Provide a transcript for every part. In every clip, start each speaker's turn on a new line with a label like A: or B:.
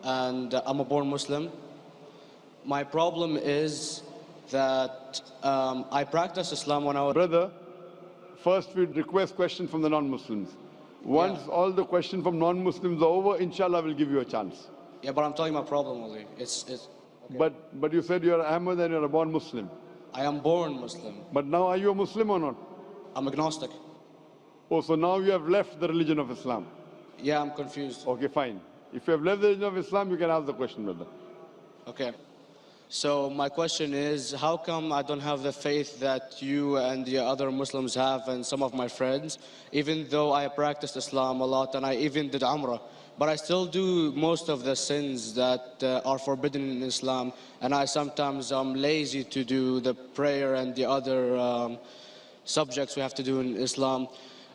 A: and I'm a born Muslim. My problem is that I practiced Islam when I was...
B: Brother, first we request questions from the non-Muslims. Once all the questions from non-Muslims are over, inshallah, we'll give you a chance.
A: Yeah, but I'm telling you my problem only. Okay.
B: But you said you're Ahmed and you're a born Muslim.
A: I am born Muslim.
B: But now are you a Muslim or not?
A: I'm agnostic.
B: Oh, so now you have left the religion of Islam.
A: Yeah, I'm confused.
B: Okay, fine. If you have left the religion of Islam, you can ask the question, brother.
A: Okay. So my question is, how come I don't have the faith that you and the other Muslims have and some of my friends, even though I practiced Islam a lot and I even did Umrah, but I still do most of the sins that are forbidden in Islam, and I sometimes am lazy to do the prayer and the other subjects we have to do in Islam.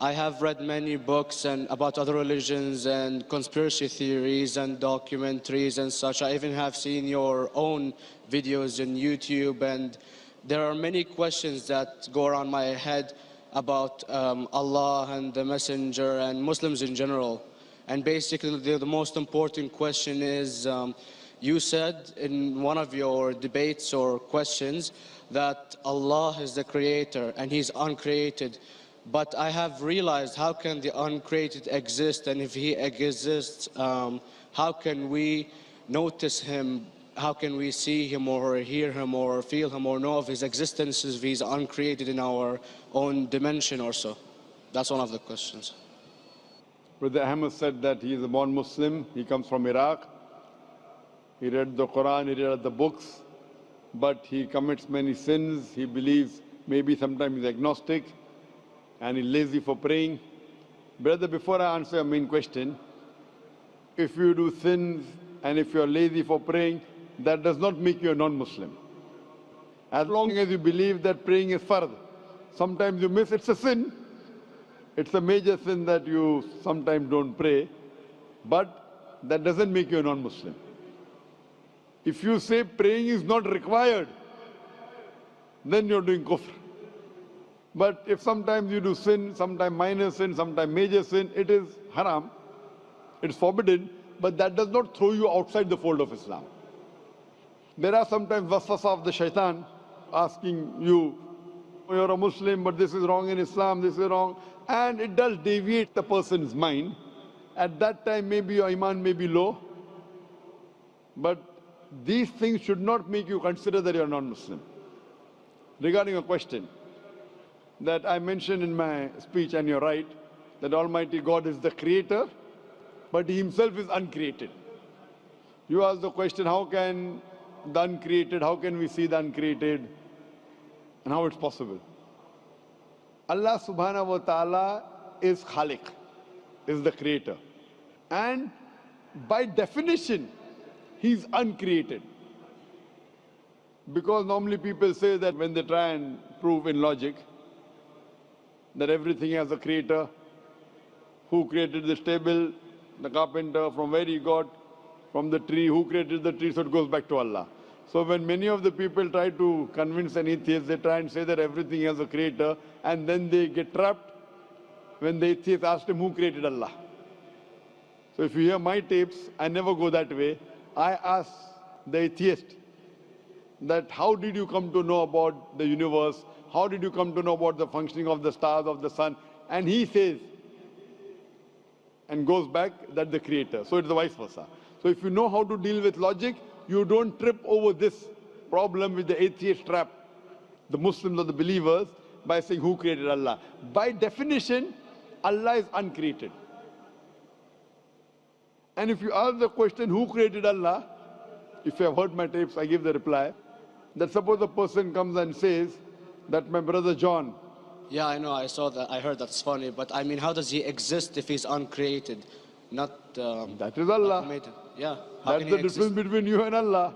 A: I have read many books and about other religions and conspiracy theories and documentaries and such. I even have seen your own videos on YouTube, and there are many questions that go around my head about Allah and the Messenger and Muslims in general. And basically the most important question is, you said in one of your debates or questions that Allah is the creator and He's uncreated. But I have realized, how can the uncreated exist? And if He exists, how can we notice Him? How can we see Him or hear Him or feel Him or know of His existence if He's uncreated in our own dimension or so? That's one of the questions.
B: Brother Ahmed said that he is a born Muslim. He comes from Iraq. He read the Quran, he read the books, but he commits many sins. He believes maybe sometimes he's agnostic and he's lazy for praying. Brother, before I answer your main question, if you do sins and if you're lazy for praying, that does not make you a non-Muslim. As long as you believe that praying is fard, sometimes you miss, it's a sin. It's a major sin that you sometimes don't pray, but that doesn't make you a non-Muslim. If you say praying is not required, then you're doing kufr. But if sometimes you do sin, sometimes minor sin, sometimes major sin, it is haram, it's forbidden, but that does not throw you outside the fold of Islam. There are sometimes waswasa of the shaitan asking you, you're a Muslim, but this is wrong in Islam, this is wrong. And it does deviate the person's mind. At that time, maybe your iman may be low. But these things should not make you consider that you're non-Muslim. Regarding a question that I mentioned in my speech, and you're right, that Almighty God is the creator, but He Himself is uncreated. You ask the question, how can the uncreated, how can we see the uncreated, and how it's possible? Allah subhanahu wa ta'ala is Khaliq, is the creator. And by definition, He's uncreated. Because normally people say that when they try and prove in logic that everything has a creator, who created this table, the carpenter, from where he got, from the tree, who created the tree, so it goes back to Allah. So when many of the people try to convince an atheist, they try and say that everything has a creator, and then they get trapped when the atheist asked him who created Allah. So if you hear my tapes, I never go that way. I ask the atheist that how did you come to know about the universe? How did you come to know about the functioning of the stars, of the sun? And he says, and goes back, that the creator. So it's the vice versa. So if you know how to deal with logic, you don't trip over this problem with the atheist trap, the Muslims or the believers, by saying who created Allah. By definition, Allah is uncreated. And if you ask the question, who created Allah? If you have heard my tapes, I give the reply, that suppose a person comes and says that my brother John.
A: Yeah, I know, I saw that, I heard that's funny, but I mean, how does he exist if he's uncreated? Not
B: that is Allah.
A: Yeah.
B: That's the difference between you and Allah.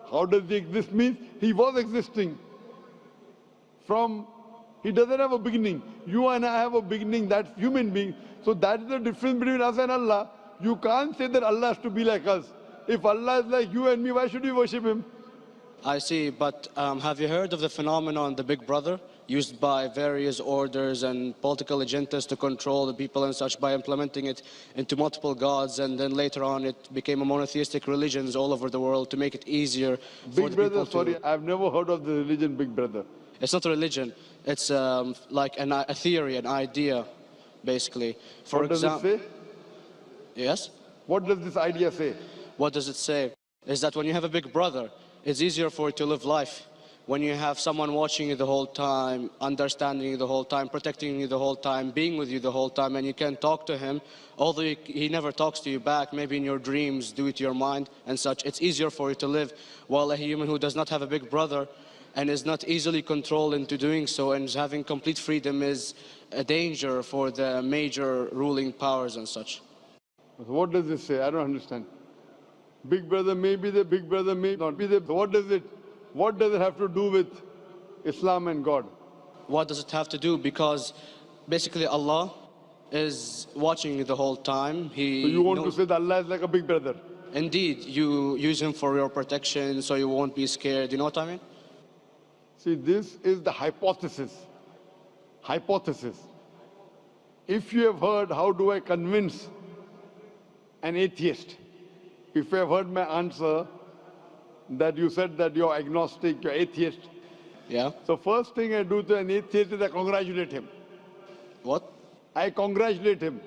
B: How does he exist? Means he was existing. He doesn't have a beginning. You and I have a beginning, that's human being. So that's the difference between us and Allah. You can't say that Allah has to be like us. If Allah is like you and me, why should we worship Him?
A: I see, but have you heard of the phenomenon, the Big Brother? used by various orders and political agendas to control the people and such by implementing it into multiple gods, and then later on it became a monotheistic religions all over the world to make it easier for
B: Big
A: the
B: Brother,
A: people
B: sorry,
A: to...
B: I've never heard of the religion Big Brother.
A: It's not a religion, it's like a theory, an idea, basically. For
B: What does it
A: example,
B: say?
A: yes?
B: What does this idea say?
A: What does it say? Is that when you have a big brother, it's easier for you to live life. When you have someone watching you the whole time, understanding you the whole time, protecting you the whole time, being with you the whole time, and you can talk to him, although he never talks to you back, maybe in your dreams, do it to your mind and such, it's easier for you to live. While a human who does not have a big brother and is not easily controlled into doing so and is having complete freedom is a danger for the major ruling powers and such.
B: What does this say? I don't understand. Big Brother may be there, Big Brother may not be there. What does it have to do with Islam and God?
A: What does it have to do? Because basically Allah is watching you the whole time.
B: So you want to say that Allah is like a big brother?
A: Indeed, you use him for your protection so you won't be scared. You know what I mean?
B: See, this is the hypothesis. Hypothesis. If you have heard, how do I convince an atheist? If you have heard my answer, that you said that you're agnostic, you're atheist.
A: Yeah.
B: So first thing I do to an atheist is I congratulate him.
A: What?
B: I congratulate him.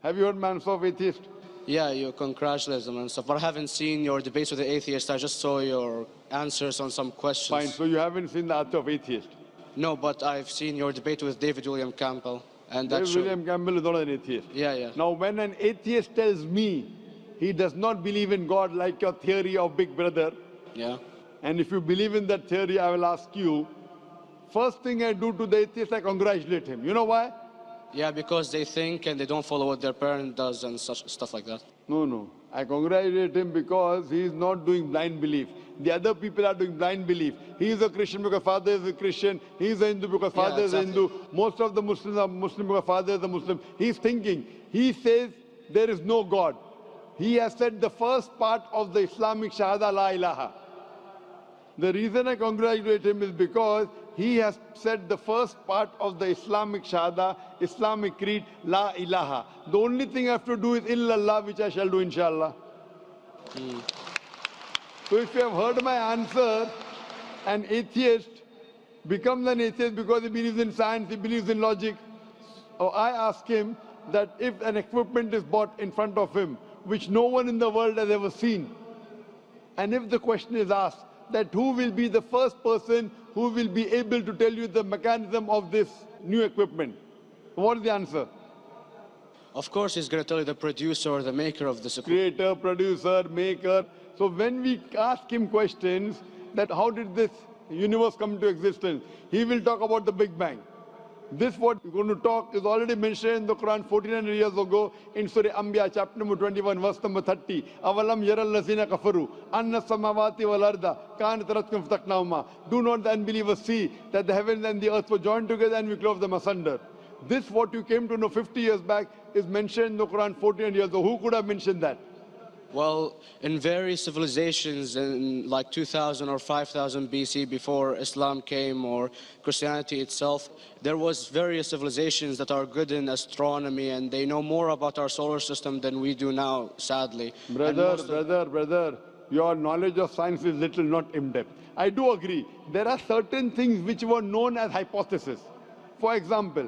B: Have you heard my answer of atheist?
A: Yeah, you congratulate them and stuff. But I haven't seen your debates with the atheist. I just saw your answers on some questions.
B: Fine, so you haven't seen the answer of atheist.
A: No, but I've seen your debate with David William Campbell. And
B: David
A: that's
B: William Campbell is not an atheist.
A: Yeah, yeah.
B: Now, when an atheist tells me he does not believe in God like your theory of Big Brother,
A: Yeah.
B: and if you believe in that theory, I will ask you, first thing I do to the atheist, I congratulate him. You know why?
A: Yeah, because they think and they don't follow what their parent does and such stuff like that.
B: No. I congratulate him because he is not doing blind belief. The other people are doing blind belief. He is a Christian because father is a Christian. He is a Hindu because father is a Hindu. Most of the Muslims are Muslim because father is a Muslim. He is thinking. He says there is no God. He has said the first part of the Islamic Shahada, La ilaha. The reason I congratulate him is because he has said the first part of the Islamic Shahada, Islamic Creed, La ilaha. The only thing I have to do is illallah, which I shall do inshallah. So if you have heard my answer, an atheist becomes an atheist because he believes in science, he believes in logic. So I ask him that if an equipment is bought in front of him, which no one in the world has ever seen, and if the question is asked that who will be the first person who will be able to tell you the mechanism of this new equipment, what is the answer?
A: Of course, he's going to tell you the producer or the maker of this equipment.
B: Creator, producer, maker. So when we ask him questions that how did this universe come into existence, he will talk about the Big Bang. This what we're going to talk is already mentioned in the Quran 1400 years ago in Surah Anbiya chapter number 21 verse number 30. Avalam yaral lazina kafaru anna samawati wal arda kanat ratkum fataknahuma. Do not the unbelievers see that the heavens and the earth were joined together and we clove them asunder. This what you came to know 50 years back is mentioned in the Quran 1400 years ago. Who could have mentioned that?
A: Well, in various civilizations in like 2000 or 5000 BC before Islam came or Christianity itself, there was various civilizations that are good in astronomy and they know more about our solar system than we do now, sadly.
B: Brother, your knowledge of science is little, not in-depth. I do agree. There are certain things which were known as hypotheses. For example,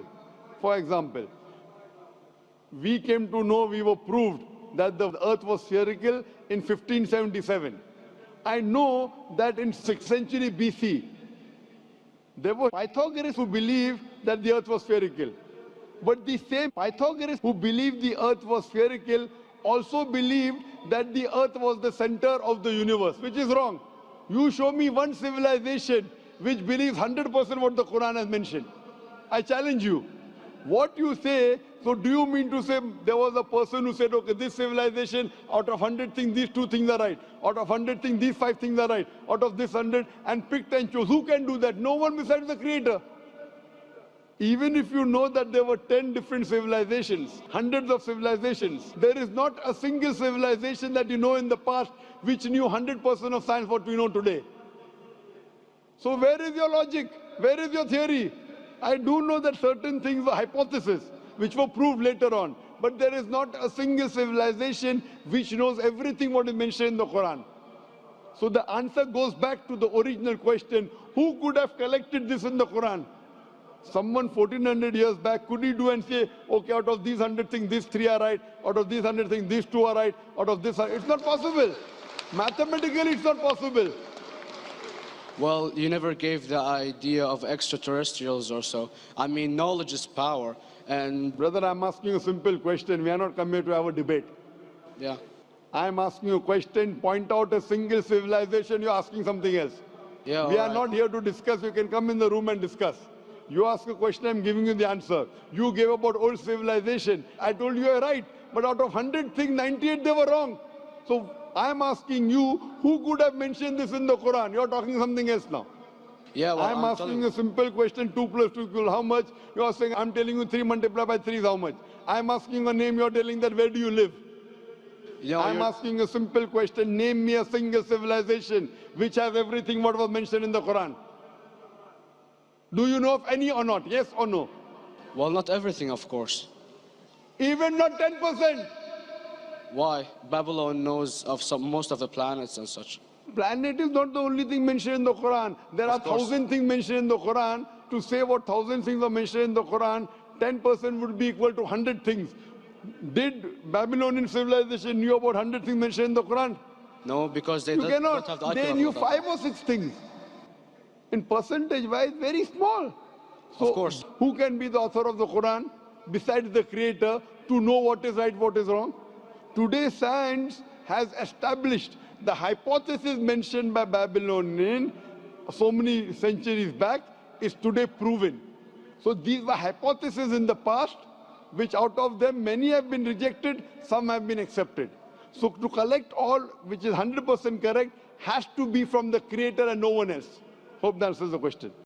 B: we came to know, we were proved that the earth was spherical in 1577. I know that in 6th century BC, there were Pythagoreans who believed that the earth was spherical. But the same Pythagoreans who believed the earth was spherical also believed that the earth was the center of the universe, which is wrong. You show me one civilization which believes 100% what the Quran has mentioned. I challenge you. What you say, so do you mean to say there was a person who said, okay, this civilization, out of 100 things, these 2 things are right. Out of 100 things, these 5 things are right. Out of this 100, and picked and chose. Who can do that? No one besides the Creator. Even if you know that there were 10 different civilizations, hundreds of civilizations, there is not a single civilization that you know in the past which knew 100% of science what we know today. So where is your logic? Where is your theory? I do know that certain things were hypotheses, which were proved later on. But there is not a single civilization which knows everything what is mentioned in the Quran. So the answer goes back to the original question, who could have collected this in the Quran? Someone 1400 years back, could he do and say, okay, out of these 100 things, these 3 are right, out of these 100 things, these 2 are right, out of this, it's not possible. Mathematically, it's not possible.
A: Well, you never gave the idea of extraterrestrials or so. I mean, knowledge is power. And
B: Brother, I'm asking you a simple question. We are not coming here to have a debate.
A: yeah.
B: I'm asking you a question. Point out a single civilization. You're asking something else.
A: Yeah,
B: We are
A: alright.
B: not here to discuss. You can come in the room and discuss. You ask a question, I'm giving you the answer. You gave about old civilization. I told you you're right. But out of 100 things, 98 they were wrong. So I'm asking you, who could have mentioned this in the Quran? You're talking something else now.
A: Yeah, well,
B: I'm asking a simple question, 2 plus 2 equal how much? You're saying, I'm telling you 3 multiplied by 3 is how much? I'm asking a name, you're telling that where do you live?
A: Yeah,
B: I'm asking a simple question, name me a single civilization which has everything what was mentioned in the Quran. Do you know of any or not? Yes or no?
A: well, not everything, of course.
B: Even not 10%.
A: Why? Babylon knows of most of the planets and such.
B: Planet is not the only thing mentioned in the Quran. There are 1,000 things mentioned in the Quran. To say what 1,000 things are mentioned in the Quran, 10% would be equal to 100 things. Did Babylonian civilization knew about 100 things mentioned in the Quran?
A: No, because they
B: You
A: don't
B: cannot.
A: have the
B: They
A: IQ
B: knew
A: level of
B: 5 or 6 things. In percentage wise, very small. So
A: Of course.
B: who can be the author of the Quran besides the creator to know what is right, what is wrong? Today science has established the hypothesis mentioned by Babylonian so many centuries back is today proven. So these were hypotheses in the past, which out of them many have been rejected, some have been accepted. So to collect all which is 100% correct has to be from the creator and no one else. Hope that answers the question.